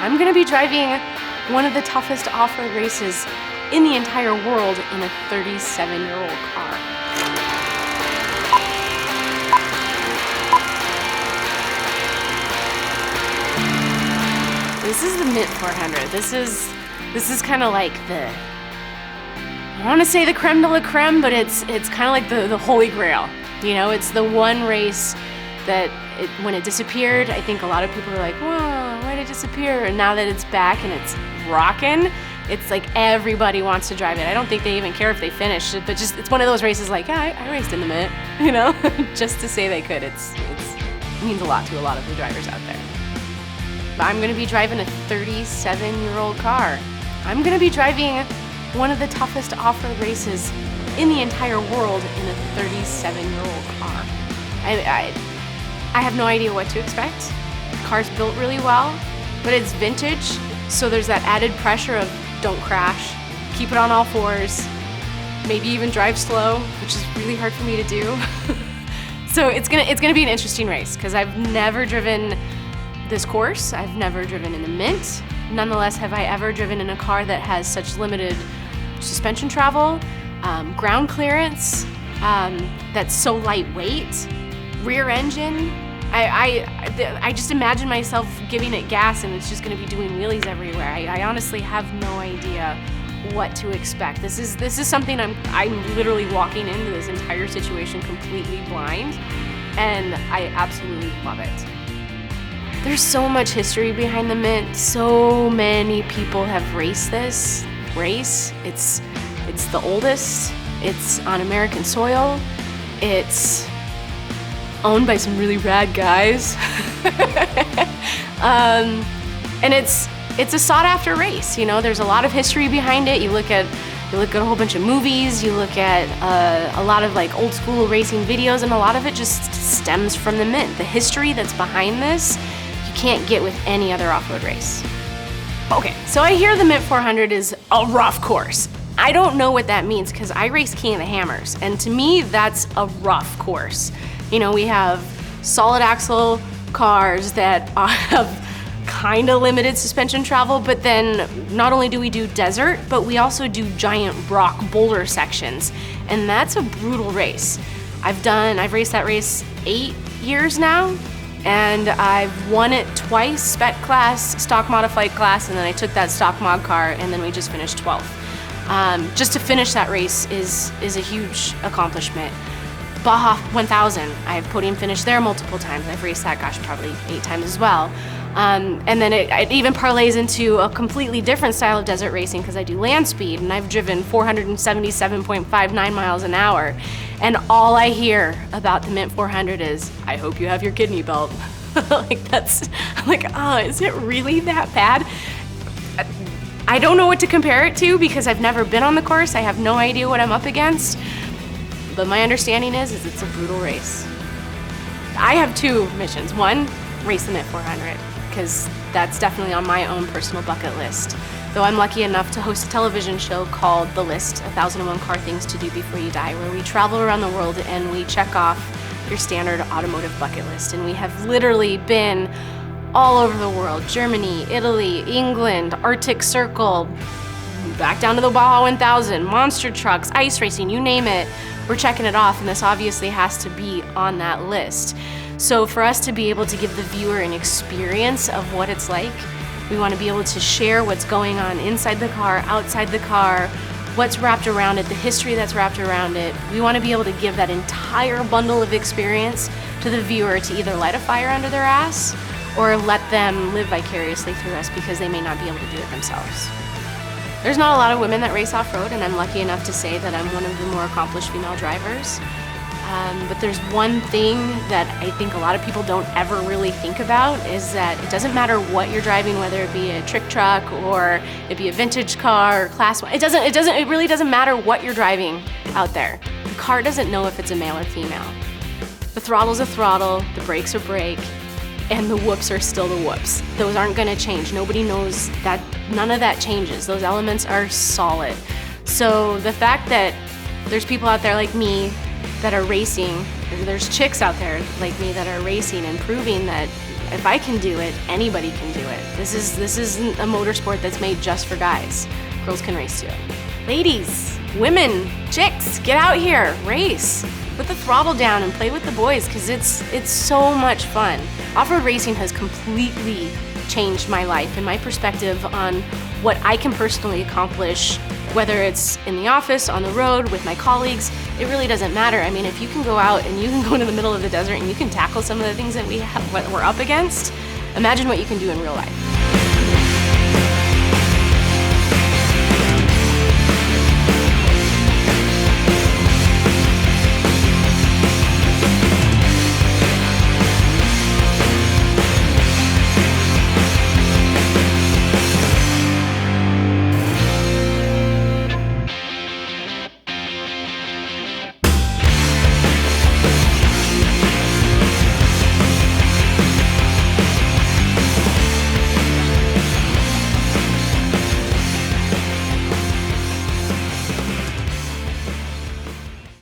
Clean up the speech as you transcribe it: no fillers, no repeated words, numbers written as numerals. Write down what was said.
I'm gonna be driving one of the toughest off-road races in the entire world in a 37-year-old car. This is the Mint 400. This is kind of like the, I want to say the creme de la creme, but it's kind of like the holy grail. You know, it's the one race that when it disappeared, I think a lot of people were like, whoa, why did it disappear? And now that it's back and it's rocking, it's like everybody wants to drive it. I don't think they even care if they finish it, but just it's one of those races like, yeah, I raced in the Mint, you know, just to say they could. It means a lot to a lot of the drivers out there. But I'm gonna be driving a 37-year-old car. I'm gonna be driving one of the toughest off-road races in the entire world in a 37-year-old car. I have no idea what to expect. The car's built really well, but it's vintage, so there's that added pressure of don't crash, keep it on all fours, maybe even drive slow, which is really hard for me to do. So it's gonna be an interesting race because I've never driven this course. I've never driven in the Mint. Nonetheless, have I ever driven in a car that has such limited suspension travel, ground clearance, that's so lightweight, rear engine. I just imagine myself giving it gas and it's just gonna be doing wheelies everywhere. I honestly have no idea what to expect. This is something I'm literally walking into this entire situation completely blind, and I absolutely love it. There's so much history behind the Mint. So many people have raced this race. It's the oldest. It's on American soil. It's owned by some really rad guys. And it's a sought-after race. You know, there's a lot of history behind it. You look at a whole bunch of movies. You look at a lot of like old school racing videos, and a lot of it just stems from the Mint. The history that's behind this, you can't get with any other off-road race. Okay, so I hear the Mint 400 is a rough course. I don't know what that means because I race King of the Hammers, and to me, that's a rough course. You know, we have solid axle cars that have kind of limited suspension travel, but then not only do we do desert, but we also do giant rock boulder sections, and that's a brutal race. I've raced that race 8 years now, and I've won it twice, Spec class, stock modified class, and then I took that stock mod car, and then we just finished 12th. Just to finish that race is a huge accomplishment. Baja 1000, I've podium finished there multiple times. I've raced that, gosh, probably 8 times as well. And then it even parlays into a completely different style of desert racing because I do land speed, and I've driven 477.59 miles an hour. And all I hear about the Mint 400 is, I hope you have your kidney belt. Is it really that bad? I don't know what to compare it to because I've never been on the course. I have no idea what I'm up against. But my understanding is it's a brutal race. I have 2 missions. One, race the Mint 400, because that's definitely on my own personal bucket list. Though I'm lucky enough to host a television show called The List, 1001 Car Things to Do Before You Die, where we travel around the world and we check off your standard automotive bucket list. And we have literally been all over the world: Germany, Italy, England, Arctic Circle, back down to the Baja 1000, monster trucks, ice racing, you name it. We're checking it off, and this obviously has to be on that list. So for us to be able to give the viewer an experience of what it's like, we want to be able to share what's going on inside the car, outside the car, what's wrapped around it, the history that's wrapped around it. We want to be able to give that entire bundle of experience to the viewer to either light a fire under their ass or let them live vicariously through us because they may not be able to do it themselves. There's not a lot of women that race off-road, and I'm lucky enough to say that I'm one of the more accomplished female drivers. But there's one thing that I think a lot of people don't ever really think about is that it doesn't matter what you're driving, whether it be a trick truck or it be a vintage car or class 1. It really doesn't matter what you're driving out there. The car doesn't know if it's a male or female. The throttle's a throttle, the brakes are brake, and the whoops are still the whoops. Those aren't gonna change. Nobody knows that, none of that changes. Those elements are solid. So the fact that there's people out there like me that are racing, there's chicks out there like me that are racing and proving that If I can do it, anybody can do it. This isn't a motorsport that's made just for guys. Girls can race too. Ladies, women, chicks, get out here, race. Put the throttle down and play with the boys, because it's so much fun. Off-road racing has completely changed my life and my perspective on what I can personally accomplish, whether it's in the office, on the road, with my colleagues. It really doesn't matter. I mean, if you can go out and you can go into the middle of the desert and you can tackle some of the things that we're up against, imagine what you can do in real life.